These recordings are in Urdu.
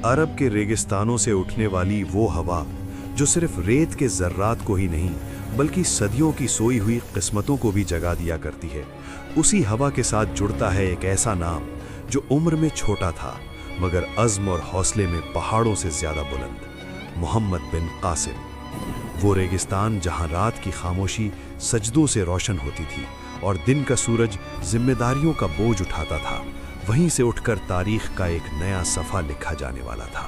عرب کے ریگستانوں سے اٹھنے والی وہ ہوا جو صرف ریت کے ذرات کو ہی نہیں بلکہ صدیوں کی سوئی ہوئی قسمتوں کو بھی جگا دیا کرتی ہے، اسی ہوا کے ساتھ جڑتا ہے ایک ایسا نام جو عمر میں چھوٹا تھا مگر عزم اور حوصلے میں پہاڑوں سے زیادہ بلند، محمد بن قاسم۔ وہ ریگستان جہاں رات کی خاموشی سجدوں سے روشن ہوتی تھی اور دن کا سورج ذمہ داریوں کا بوجھ اٹھاتا تھا، وہیں سے اٹھ کر تاریخ کا ایک نیا صفحہ لکھا جانے والا تھا۔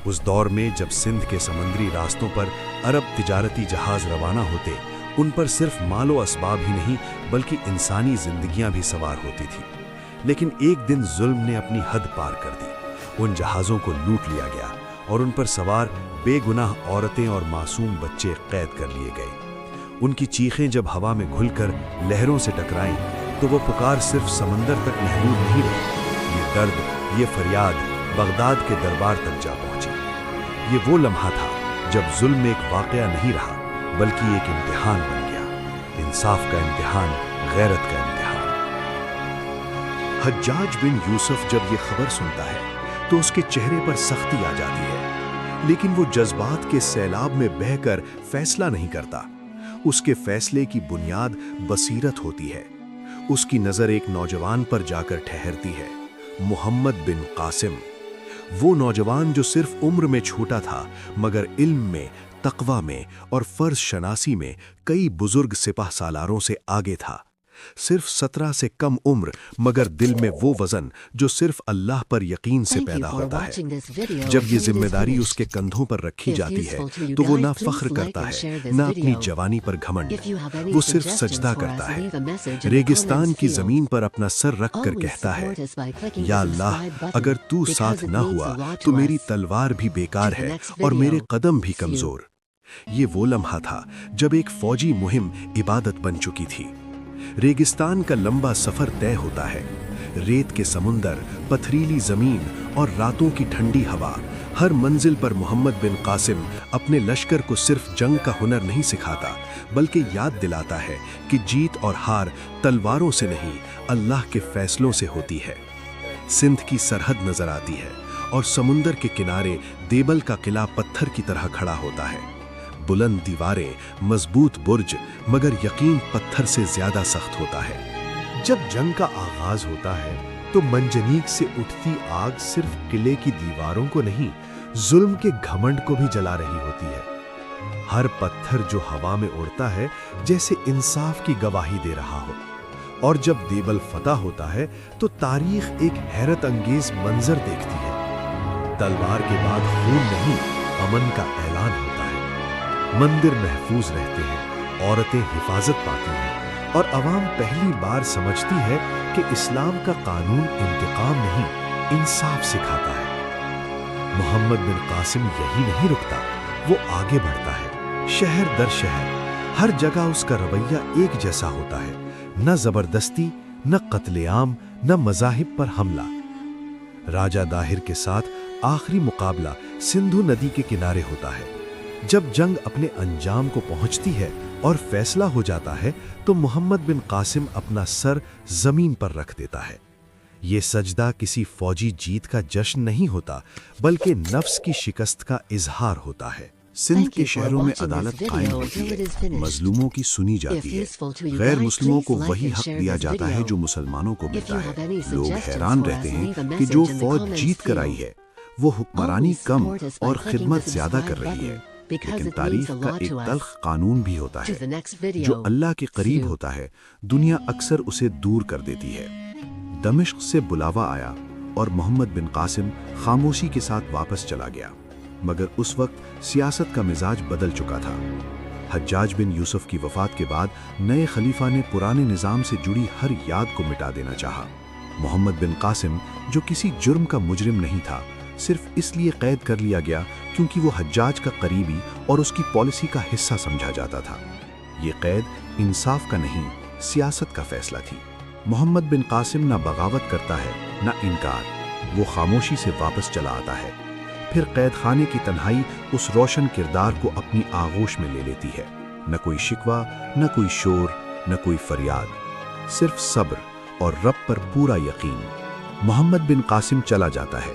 اس دور میں جب سندھ کے سمندری راستوں پر عرب تجارتی جہاز روانہ ہوتے، ان پر صرف مال و اسباب ہی نہیں بلکہ انسانی زندگیاں بھی سوار ہوتی تھی، لیکن ایک دن ظلم نے اپنی حد پار کر دی۔ ان جہازوں کو لوٹ لیا گیا اور ان پر سوار بے گناہ عورتیں اور معصوم بچے قید کر لیے گئے۔ ان کی چیخیں جب ہوا میں گھل کر لہروں سے ٹکرائیں تو وہ پکار صرف سمندر تک محدود نہیں رہی، یہ درد، یہ فریاد بغداد کے دربار تک جا پہنچی۔ یہ وہ لمحہ تھا جب ظلم ایک واقعہ نہیں رہا بلکہ ایک امتحان بن گیا، انصاف کا امتحان، غیرت کا امتحان۔ حجاج بن یوسف جب یہ خبر سنتا ہے تو اس کے چہرے پر سختی آ جاتی ہے، لیکن وہ جذبات کے سیلاب میں بہہ کر فیصلہ نہیں کرتا۔ اس کے فیصلے کی بنیاد بصیرت ہوتی ہے۔ اس کی نظر ایک نوجوان پر جا کر ٹھہرتی ہے، محمد بن قاسم، وہ نوجوان جو صرف عمر میں چھوٹا تھا مگر علم میں، تقوی میں اور فرض شناسی میں کئی بزرگ سپہ سالاروں سے آگے تھا۔ صرف 17 سے کم عمر مگر دل میں وہ وزن جو صرف اللہ پر یقین سے پیدا ہوتا ہے۔ جب یہ ذمہ داری اس کے کندھوں پر رکھی جاتی ہے تو وہ نہ فخر کرتا ہے نہ اپنی جوانی پر گھمنڈ، وہ صرف سجدہ کرتا ہے، ریگستان کی زمین پر اپنا سر رکھ کر کہتا ہے، یا اللہ، اگر تو ساتھ نہ ہوا تو میری تلوار بھی بیکار ہے اور میرے قدم بھی کمزور۔ یہ وہ لمحہ تھا جب ایک فوجی مہم عبادت بن چکی تھی۔ ریگستان کا لمبا سفر طے ہوتا ہے، ریت کے سمندر، پتھریلی زمین اور راتوں کی ٹھنڈی ہوا۔ ہر منزل پر محمد بن قاسم اپنے لشکر کو صرف جنگ کا ہنر نہیں سکھاتا بلکہ یاد دلاتا ہے کہ جیت اور ہار تلواروں سے نہیں، اللہ کے فیصلوں سے ہوتی ہے۔ سندھ کی سرحد نظر آتی ہے اور سمندر کے کنارے دیبل کا قلعہ پتھر کی طرح کھڑا ہوتا ہے، بلند دیواریں، مضبوط برج، مگر یقین پتھر سے زیادہ سخت ہوتا ہے۔ جب جنگ کا آغاز ہوتا ہے تو منجنیق سے اٹھتی آگ صرف قلعے کی دیواروں کو نہیں، ظلم کے گھمنڈ کو بھی جلا رہی ہوتی ہے۔ ہر پتھر جو ہوا میں اڑتا ہے جیسے انصاف کی گواہی دے رہا ہو، اور جب دیبل فتح ہوتا ہے تو تاریخ ایک حیرت انگیز منظر دیکھتی ہے۔ تلوار کے بعد خون نہیں، امن کا اعلان ہوتا ہے۔ مندر محفوظ رہتے ہیں، عورتیں حفاظت پاتی ہیں اور عوام پہلی بار سمجھتی ہے کہ اسلام کا قانون انتقام نہیں، انصاف سکھاتا ہے۔ محمد بن قاسم یہی نہیں رکتا، وہ آگے بڑھتا ہے، شہر در شہر، ہر جگہ اس کا رویہ ایک جیسا ہوتا ہے، نہ زبردستی، نہ قتل عام، نہ مذاہب پر حملہ۔ راجہ داہر کے ساتھ آخری مقابلہ سندھو ندی کے کنارے ہوتا ہے۔ جب جنگ اپنے انجام کو پہنچتی ہے اور فیصلہ ہو جاتا ہے تو محمد بن قاسم اپنا سر زمین پر رکھ دیتا ہے۔ یہ سجدہ کسی فوجی جیت کا جشن نہیں ہوتا بلکہ نفس کی شکست کا اظہار ہوتا ہے۔ سندھ کے شہروں میں عدالت قائم ہوتی ہے، مظلوموں کی سنی جاتی ہے، غیر مسلموں کو وہی حق دیا جاتا ہے جو مسلمانوں کو ملتا ہے۔ لوگ حیران رہتے ہیں کہ جو فوج جیت کر آئی ہے وہ حکمرانی کم اور خدمت زیادہ کر رہی ہے، لیکن تاریخ کا ایک تلخ قانون بھی ہوتا ہے، جو اللہ کے قریب ہوتا ہے دنیا اکثر اسے دور کر دیتی ہے۔ دمشق سے بلاوا آیا اور محمد بن قاسم خاموشی کے ساتھ واپس چلا گیا، مگر اس وقت سیاست کا مزاج بدل چکا تھا۔ حجاج بن یوسف کی وفات کے بعد نئے خلیفہ نے پرانے نظام سے جڑی ہر یاد کو مٹا دینا چاہا۔ محمد بن قاسم، جو کسی جرم کا مجرم نہیں تھا، صرف اس لیے قید کر لیا گیا کیونکہ وہ حجاج کا قریبی اور اس کی پالیسی کا حصہ سمجھا جاتا تھا۔ یہ قید انصاف کا نہیں، سیاست کا فیصلہ تھی۔ محمد بن قاسم نہ بغاوت کرتا ہے نہ انکار، وہ خاموشی سے واپس چلا آتا ہے۔ پھر قید خانے کی تنہائی اس روشن کردار کو اپنی آغوش میں لے لیتی ہے۔ نہ کوئی شکوہ، نہ کوئی شور، نہ کوئی فریاد، صرف صبر اور رب پر پورا یقین۔ محمد بن قاسم چلا جاتا ہے،